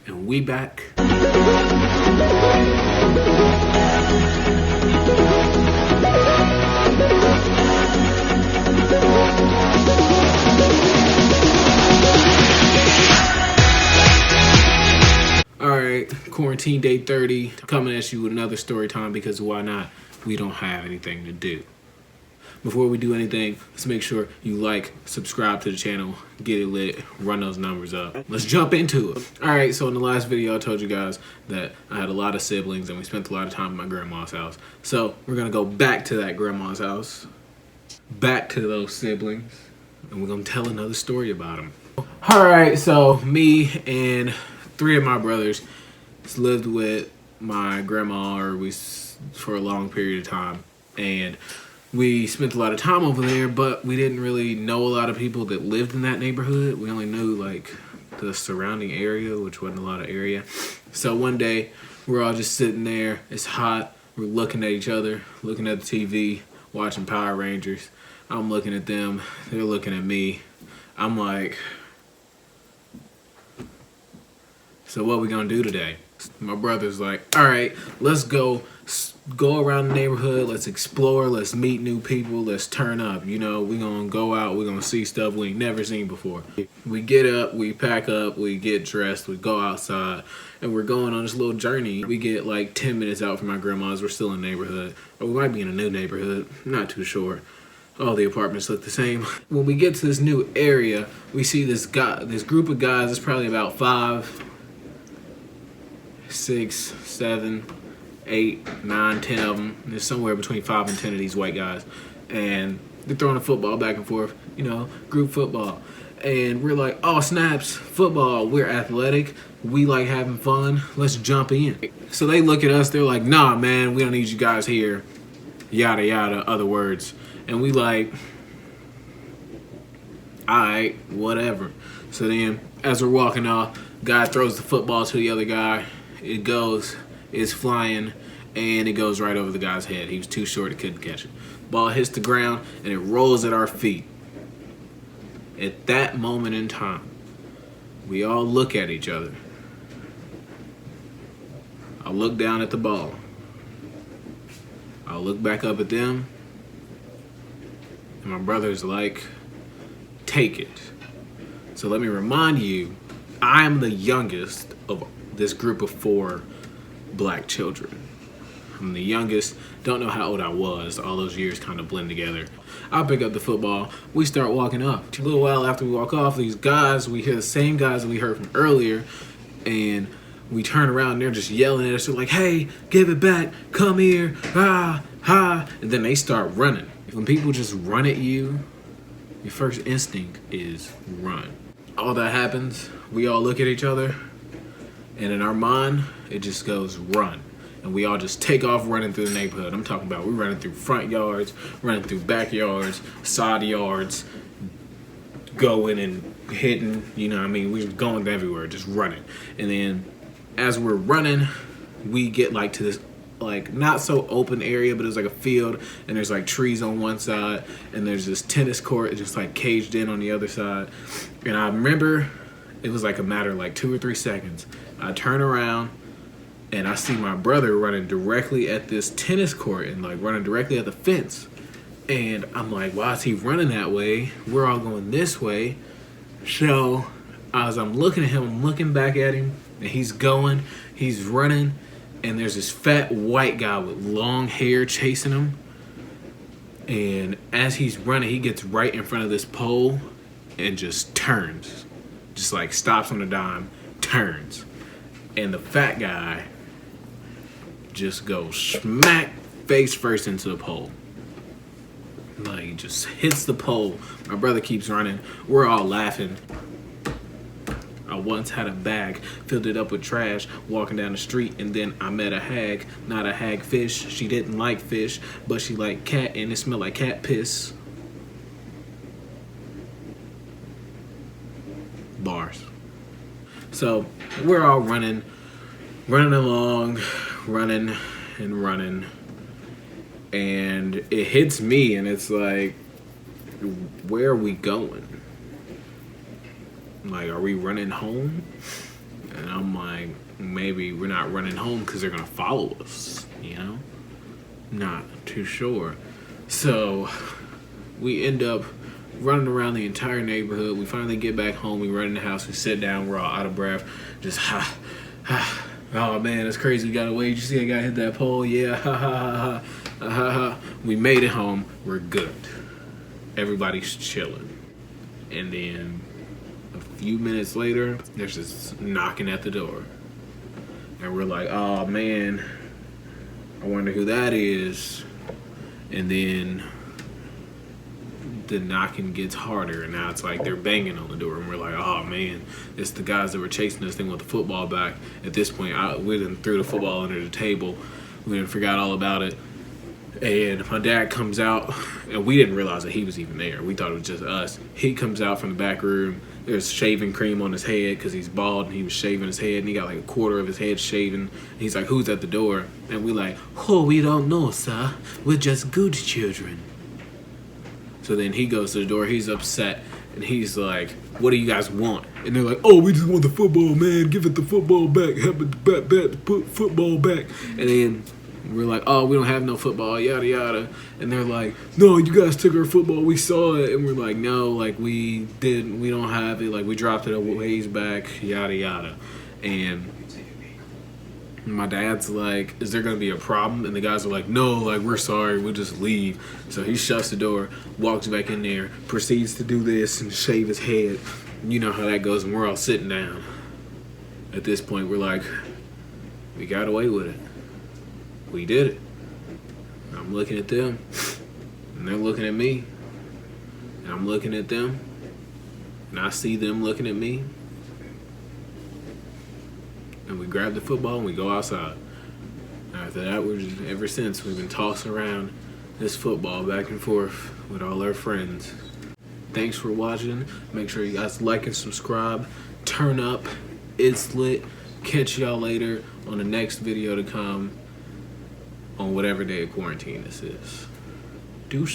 and we back. Alright, quarantine day 30, coming at you with another story time because why not? We don't have anything to do. Before we do anything, let's make sure you like, subscribe to the channel, get it lit, run those numbers up. Let's jump into it. Alright, so in the last video I told you guys that I had a lot of siblings and we spent a lot of time at my grandma's house. So we're gonna go back to that grandma's house, back to those siblings, and we're gonna tell another story about them. Alright, so me and 3 of my brothers lived with my grandma for a long period of time, and we spent a lot of time over there, but we didn't really know a lot of people that lived in that neighborhood. We only knew like the surrounding area, which wasn't a lot of area. So one day we're all just sitting there, it's hot, we're looking at each other, looking at the TV, watching Power Rangers. I'm looking at them, they're looking at me. I'm like, so what we gonna do today? My brother's like, all right, let's go around the neighborhood, let's explore, let's meet new people, let's turn up. You know, we gonna go out, we gonna see stuff we ain't never seen before. We get up, we pack up, we get dressed, we go outside, and we're going on this little journey. We get like 10 minutes out from my grandma's, we're still in the neighborhood. Or we might be in a new neighborhood, not too sure. All the apartments look the same. When we get to this new area, we see this group of guys, it's probably about 5, 6, 7, 8, 9, 10 of them. There's somewhere between 5 and 10 of these white guys. And they're throwing a football back and forth, you know, group football. And we're like, oh, snaps, football. We're athletic. We like having fun. Let's jump in. So they look at us. They're like, nah, man, we don't need you guys here. Yada, yada, other words. And we like, all right, whatever. So then as we're walking off, guy throws the football to the other guy. It goes, it's flying, and it goes right over the guy's head. He was too short, he couldn't catch it. Ball hits the ground, and it rolls at our feet. At that moment in time, we all look at each other. I look down at the ball. I look back up at them, and my brother's like, take it. So let me remind you, I'm the youngest of this group of 4 black children. I'm the youngest, don't know how old I was, all those years kind of blend together. I pick up the football, we start walking up. A little while after we walk off, these guys, we hear the same guys that we heard from earlier, and we turn around and they're just yelling at us. They're like, hey, give it back, come here, ah, ha, and then they start running. When people just run at you, your first instinct is run. All that happens, we all look at each other, and in our mind, it just goes run. And we all just take off running through the neighborhood. I'm talking about we're running through front yards, running through backyards, side yards, going and hitting, you know what I mean? We're going everywhere, just running. And then as we're running, we get like to this like not so open area, but it's like a field, and there's like trees on one side, and there's this tennis court just like caged in on the other side. And I remember it was like a matter of like 2 or 3 seconds. I turn around and I see my brother running directly at this tennis court and like running directly at the fence. And I'm like, why is he running that way? We're all going this way. So as I'm looking at him, I'm looking back at him, and he's going, he's running, and there's this fat white guy with long hair chasing him. And as he's running, he gets right in front of this pole and just turns. Just like stops on a dime, turns. And the fat guy just goes smack face first into the pole. Like, he just hits the pole. My brother keeps running. We're all laughing. I once had a bag, filled it up with trash, walking down the street, and then I met a hag, not a hagfish. She didn't like fish, but she liked cat, and it smelled like cat piss. Bars. So we're all running along, running and running, and it hits me, and it's like, where are we going? Like, are we running home? And I'm like, maybe we're not running home because they're gonna follow us, you know? Not too sure. So we end up running around the entire neighborhood. We finally get back home. We run in the house. We sit down. We're all out of breath. Just oh man, that's crazy. We got away. Did you see a guy hit that pole? Yeah. We made it home. We're good. Everybody's chilling. And then a few minutes later, there's this knocking at the door. And we're like, oh man, I wonder who that is. And then the knocking gets harder, and now it's like they're banging on the door, and we're like, oh man, it's the guys that were chasing us. They want the football back. At this point, we done threw the football under the table. We done forgot all about it. And my dad comes out, and we didn't realize that he was even there. We thought it was just us. He comes out from the back room. There's shaving cream on his head because he's bald, and he was shaving his head, and he got like a quarter of his head shaven. And he's like, who's at the door? And we like, oh, we don't know, sir. We're just good children. So then he goes to the door. He's upset, and he's like, what do you guys want? And they're like, oh, we just want the football, man. Give it the football back. Have it back, put football back. And then we're like, oh, we don't have no football, yada, yada. And they're like, no, you guys took our football. We saw it. And we're like, no, like, we don't have it. Like, we dropped it a ways back, yada, yada. And my dad's like, is there going to be a problem? And the guys are like, no, like, we're sorry. We'll just leave. So he shuts the door, walks back in there, proceeds to do this and shave his head. You know how that goes, and we're all sitting down. At this point, we're like, we got away with it. We did it. I'm looking at them, and they're looking at me, and I'm looking at them, and I see them looking at me, and we grab the football and we go outside. After that, ever since, we've been tossing around this football back and forth with all our friends. Thanks for watching. Make sure you guys like and subscribe. Turn up. It's lit. Catch y'all later on the next video to come on whatever day of quarantine this is. Deuce.